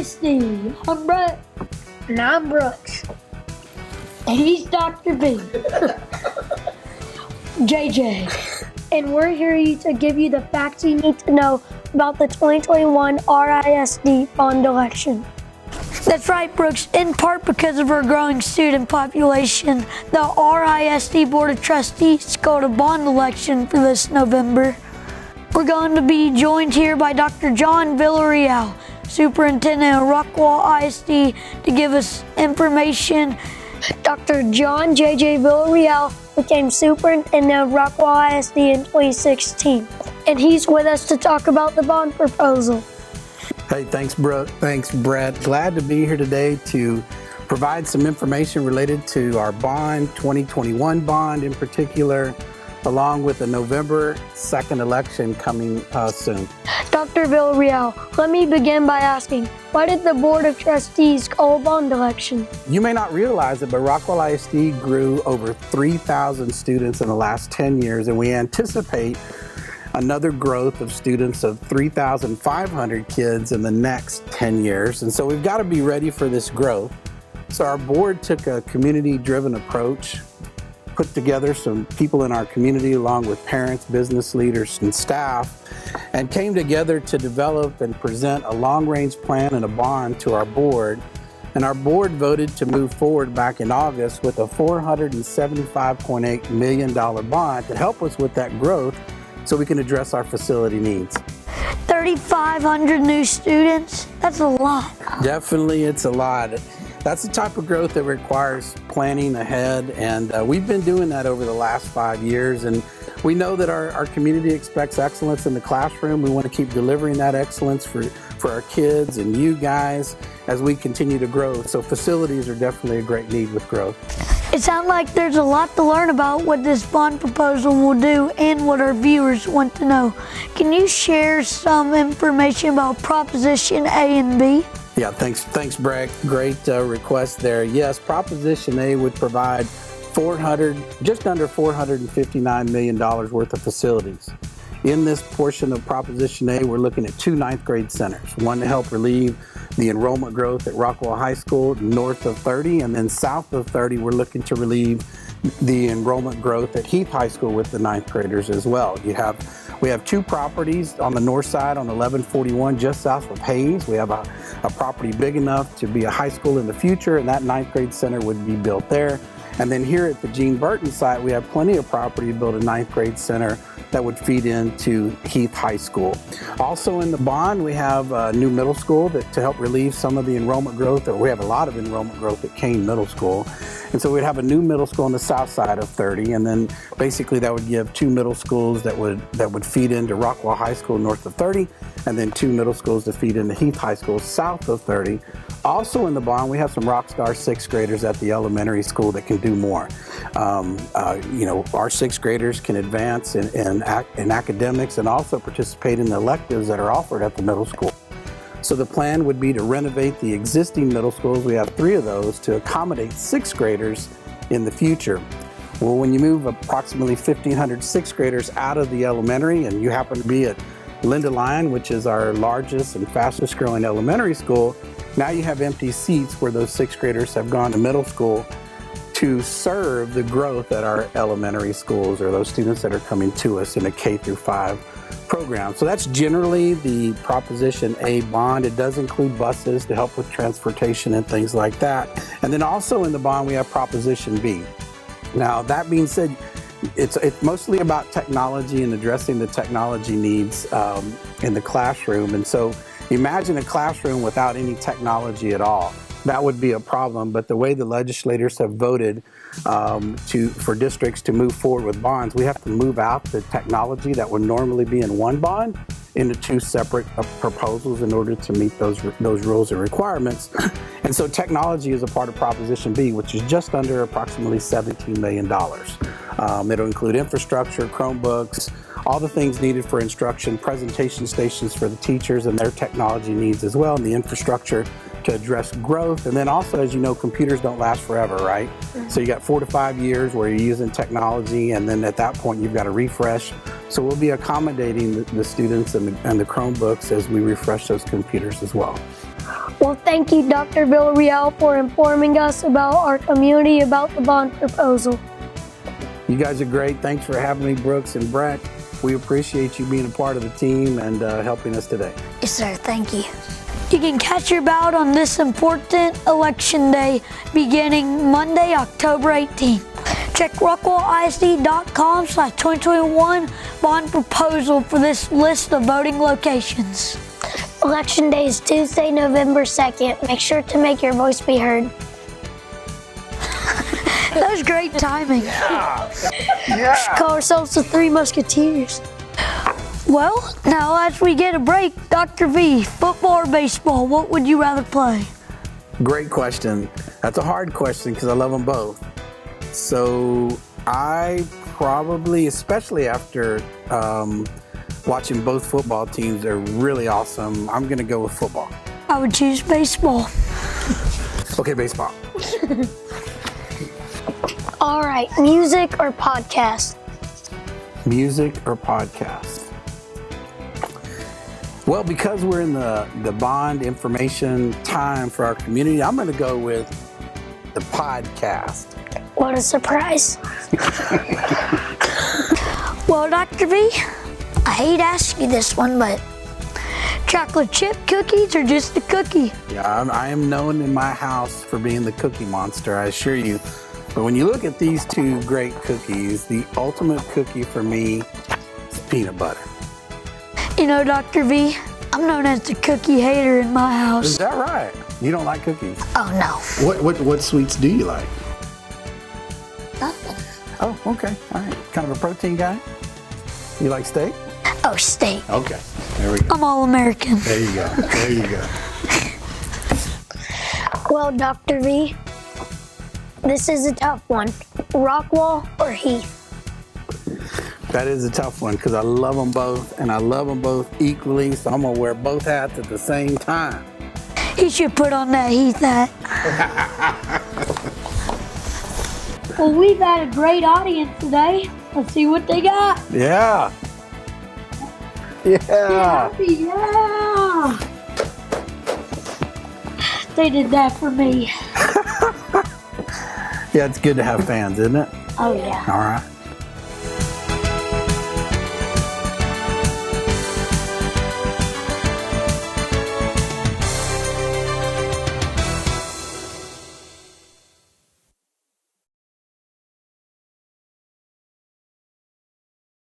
ISD. I'm Brett. And I'm Brooks. And he's Dr. B. JJ. And we're here to give you the facts you need to know about the 2021 RISD bond election. That's right, Brooks. In part because of our growing student population, the RISD Board of Trustees called a bond election for this November. We're going to be joined here by Dr. John Villarreal, Superintendent of Rockwall ISD, to give us information. Dr. John J.J. Villarreal became superintendent of Rockwall ISD in 2016, and he's with us to talk about the bond proposal. Hey, thanks, Brooke. Thanks, Brett. Glad to be here today to provide some information related to our bond, 2021 bond in particular, along with the November 2nd election coming soon. Dr. Villarreal, let me begin by asking, why did the Board of Trustees call a bond election? You may not realize it, but Rockwall ISD grew over 3,000 students in the last 10 years, and we anticipate another growth of students of 3,500 kids in the next 10 years. And so we've got to be ready for this growth. So our board took a community-driven approach, put together some people in our community along with parents, business leaders, and staff, and came together to develop and present a long-range plan and a bond to our board. And our board voted to move forward back in August with a $475.8 million bond to help us with that growth so we can address our facility needs. 3,500 new students? That's a lot. Definitely, it's a lot. That's the type of growth that requires planning ahead, and we've been doing that over the last 5 years, and we know that our community expects excellence in the classroom. We want to keep delivering that excellence for our kids and you guys as we continue to grow. So facilities are definitely a great need with growth. It sounds like there's a lot to learn about what this bond proposal will do and what our viewers want to know. Can you share some information about Proposition A and B? Yeah, thanks, Brett. Great request there. Yes, Proposition A would provide just under $459 million worth of facilities. In this portion of Proposition A, we're looking at 2 ninth grade centers, one to help relieve the enrollment growth at Rockwall High School north of 30, and then south of 30, we're looking to relieve the enrollment growth at Heath High School with the ninth graders as well. We have 2 properties on the north side on 1141 just south of Hayes. We have a property big enough to be a high school in the future, and that ninth grade center would be built there. And then here at the Gene Burton site, we have plenty of property to build a ninth grade center that would feed into Heath High School. Also in the bond, we have a new middle school to help relieve some of the enrollment growth. We have a lot of enrollment growth at Kane Middle School. And so we'd have a new middle school on the south side of 30, and then basically that would give 2 middle schools that would feed into Rockwall High School north of 30, and then 2 middle schools to feed into Heath High School south of 30. Also in the bond, we have some rock star 6th graders at the elementary school that can do more. Our 6th graders can advance in academics and also participate in the electives that are offered at the middle school. So the plan would be to renovate the existing middle schools. We have 3 of those to accommodate 6th graders in the future. Well, when you move approximately 1,500 6th graders out of the elementary and you happen to be at Linda Lyon, which is our largest and fastest growing elementary school, now you have empty seats where those 6th graders have gone to middle school to serve the growth at our elementary schools, or those students that are coming to us in a K through 5 program. So that's generally the Proposition A bond. It does include buses to help with transportation and things like that. And then also in the bond, we have Proposition B. Now, that being said, it's mostly about technology and addressing the technology needs in the classroom. And so imagine a classroom without any technology at all. That would be a problem, but the way the legislators have voted for districts to move forward with bonds, we have to move out the technology that would normally be in one bond into 2 separate proposals in order to meet those rules and requirements. And so technology is a part of Proposition B, which is just under approximately $17 million. It'll include infrastructure, Chromebooks, all the things needed for instruction, presentation stations for the teachers and their technology needs as well, and the infrastructure to address growth. And then also, as you know, computers don't last forever, right? Mm-hmm. So you got 4 to 5 years where you're using technology, and then at that point you've got to refresh. So we'll be accommodating the students and the Chromebooks as we refresh those computers as well. Well, thank you, Dr. Villarreal, for informing us about our community about the bond proposal. You guys are great. Thanks for having me, Brooks and Brett. We appreciate you being a part of the team and helping us today. Yes, sir. Thank you. You can catch your ballot on this important election day beginning Monday, October 18th. Check rockwallisd.com/2021 bond proposal for this list of voting locations. Election Day is Tuesday, November 2nd. Make sure to make your voice be heard. That was great timing. Should call ourselves the Three Musketeers. Well, now as we get a break, Dr. V, football or baseball, what would you rather play? Great question. That's a hard question because I love them both. So I probably, especially after watching both football teams, they're really awesome. I'm going to go with football. I would choose baseball. Okay, baseball. All right, music or podcast? Music or podcast? Well, because we're in the bond information time for our community, I'm going to go with the podcast. What a surprise. Well, Dr. V, I hate asking you this one, but chocolate chip cookies or just a cookie? Yeah, I am known in my house for being the cookie monster, I assure you. But when you look at these two great cookies, the ultimate cookie for me is peanut butter. You know, Dr. V, I'm known as the cookie hater in my Is house. that right? You don't like cookies? Oh, no. What sweets do you like? Nothing. Oh, okay. All right. Kind of a protein guy? You like steak? Oh, steak. Okay, there we go. I'm all American. There you go. There you go. Well, Dr. V, this is a tough one. Rockwall or Heath? That is a tough one because I love them both and I love them both equally, so I'm going to wear both hats at the same time. He should put on that Heath hat. Well, we've had a great audience today. Let's see what they got. Yeah. Yeah. Yeah. They did that for me. Yeah, it's good to have fans, isn't it? Oh, yeah. All right.